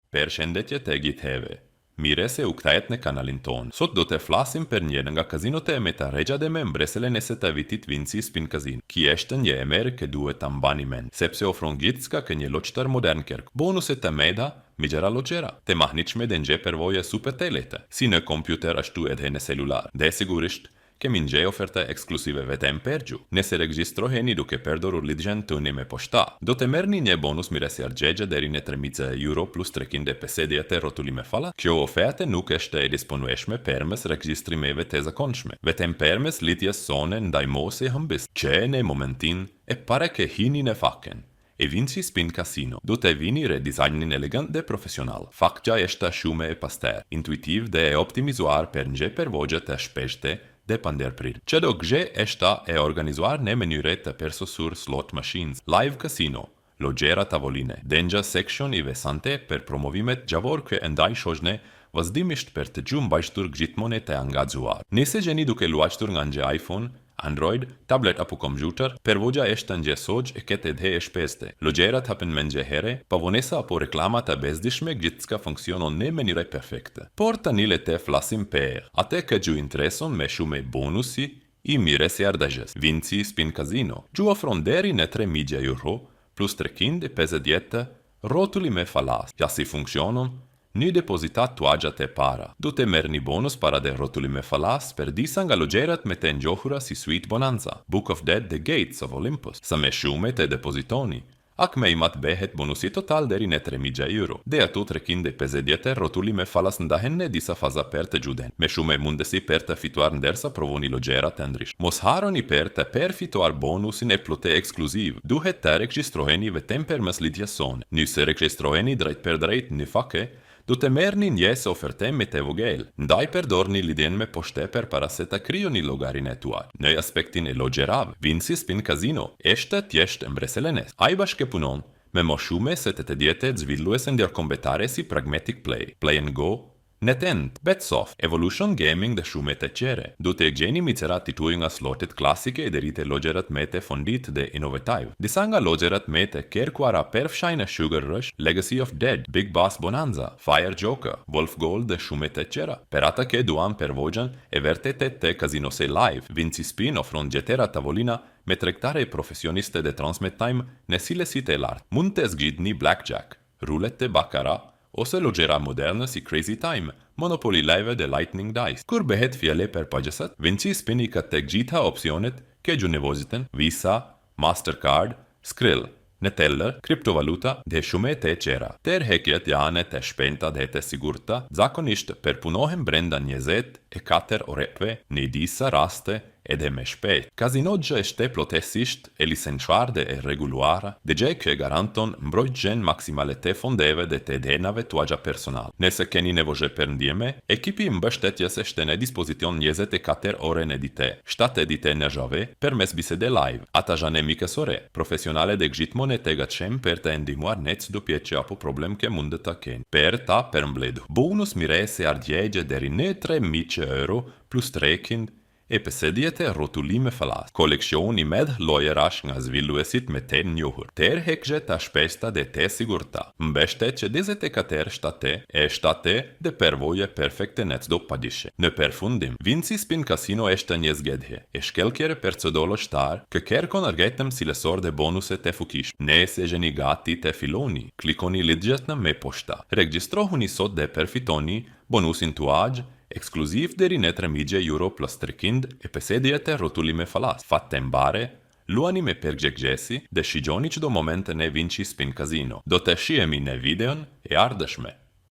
Përshëndetje të gjithëve. Mirë se u kthjet në kanalin ton. Sot do të flasim për njën nga kazinot e me të regjade me mbreselen e së të vitit Vinci Spin Casino. Ki është një emër që duhet ta mbani mend, sepse ofron gjithçka që një loqëtar modern kërk. Bonuset të meda, mi gjëra logjera, të mahnitshme dhe nxeh përvoje super të lehta, si në kompjuter ashtu edhe në celular. Dhe sigurisht kemi nxeh oferta ekskluzive vetëm për ju. Nëse regjistroheni duke përdorur lidhjen tëni me poshta, do të merrni një bonus mirësi argjegje deri në 3.000 euro plus 350 rrotulli me falla. Kjo ofertë nuk është e disponueshme përmes regjistrimeve të zakonshme, vetëm përmes lidhjes sone ndaj mos e humbis, që në momentin e para që hini në faken. E Vinci Spin Casino do të vini redizajnin elegant dhe profesional. Fakja është shumë e pastër, intuitiv dhe e optimizuar për nxeh përvojë të shpeshte dhe panderprir. Çdo gjë është e organizuar në mënyrë të përsosur slot machines, live casino, logjera tavoline, denja section i veçantë për promovimet gjavor që ndaj shoqne vazhdimisht për të gjumë mbajtur gjithmonë të angazhuar. Nëse jeni duke luajtur nga një iPhone, Android, tablet apo kompjuter, përvojja është një soj e këtë edhe e shpeste. Logjerat hapen me një herë, pavonesa apo reklama të bezdishme gjithçka funksionon në mënyrë perfekte. Por tani le të flasim për atë që ju intereson me shumë bonusi i mirësi ardhëgjës. Vinci Spin Casino ju ofron deri në 3.000 euro plus 350 rrotulli me falas. Ja si funksionon? Një depozitat të agjat e para. Du të merë një bonus para dhe rrotulli me falas për disa nga logjerat me të njohura si Sweet Bonanza, Book of Dead dhe Gates of Olympus. Sa me shume të depozitoni, ak me imat behet bonusi total deri në 3.000 euro, dhe ato 350 rrotulli me falas ndahen në disa faza për të gjuden. Me shumë mundësi për të fituar ndërsa provoni logjerat të ndrysh. Mos haroni për të përfituar bonusin e plotë ekskluziv. Duhet të regjistroheni vetëm përmes lidhjes sone. Nëse regjistroheni drejt për drejt në fake, do të merrni një ofertë me të vogël. Ndaj përdorni lidhjen me poshtë përpara se ta krijoni llogarinë tuaj. Në aspektin e logjerave, Vinci Spin Casino është thjesht mbreselenes. Ai bashkëpunon me më shumë se 80 zhvilluese ndërkombëtare si Pragmatic Play, Play and Go, NetEnt, Betsoft, Evolution Gaming dhe shumë të tjere. Do të gjeni micerat të tuaj nga slotet klasike e deri te logjerat me të fondit dhe inovative. Disa nga logjerat me të kërkuara përfshajnë Sugar Rush, Legacy of Dead, Big Bass Bonanza, Fire Joker, Wolf Gold dhe shumë të tjera. Per ata që duan përvojën e vërtetë të Casino Live, Vinci Spin ofron gjetera tavolina me tregtare profesioniste dhe transmit time në cilësi të lartë. Mund të zgjidhni blackjack, rulette bakara, ose logjera moderne si Crazy Time, Monopoly Live dhe Lightning Dice. Kur bëhet fjale për pagjësat, Vinci Spin ka të gjitha opsionet që ju nevojiten: Visa, Mastercard, Skrill, Neteller, kriptovaluta dhe shumë të tjera. Tërheqjet janë të shpejta dhe të sigurta, zakonisht përpunohen brenda 24 orëve, në disa raste edhe me shpejt. Kazinogja është plotësisht e licencuar dhe e reguluara, dhe gjë që garanton mbrojtjen maksimale të fondeve dhe të denave tuaja personal. Nëse keni nevojë për ndihmë, ekipi i mbështetjes është në dispozicion 24 orë në ditë, 7 ditë në javë, përmes bisede live. Ata janë mikësore, profesionale dhe gjithmonë të gatshëm për të ndihmuar në çdo pjesë apo problem që mund të kenë. Për ta përmbledhur, bonus mirësi ardhjegje deri në 3.000 euro plus 350 rrotulli me falas. Koleksioni med lojerash nga zhvilluesit me të njohur. Tërheqje të shpeshta dhe të sigurta. Mbështet që 24 shtate e shtate dhe përvoje perfekte në çdo padishe. Në përfundim, Vinci Spin Casino është një zgjedhje e shkelkjere për çdo lojtar që kërkon argëtëm cilësor dhe bonuse të fukish. Nëse jeni gati të filloni, klikoni lidhjet me poshta. Regjistrohuni sot dhe përfitoni bonusin tuaj ekskluziv deri në 3.000 euro plus 350 rrotulli me falas. Fatte mbare, luani me përgjegjësi dhe shigjoni çdo moment në Vinci Spin Casino. Do të shihemi në videon e ardhshme.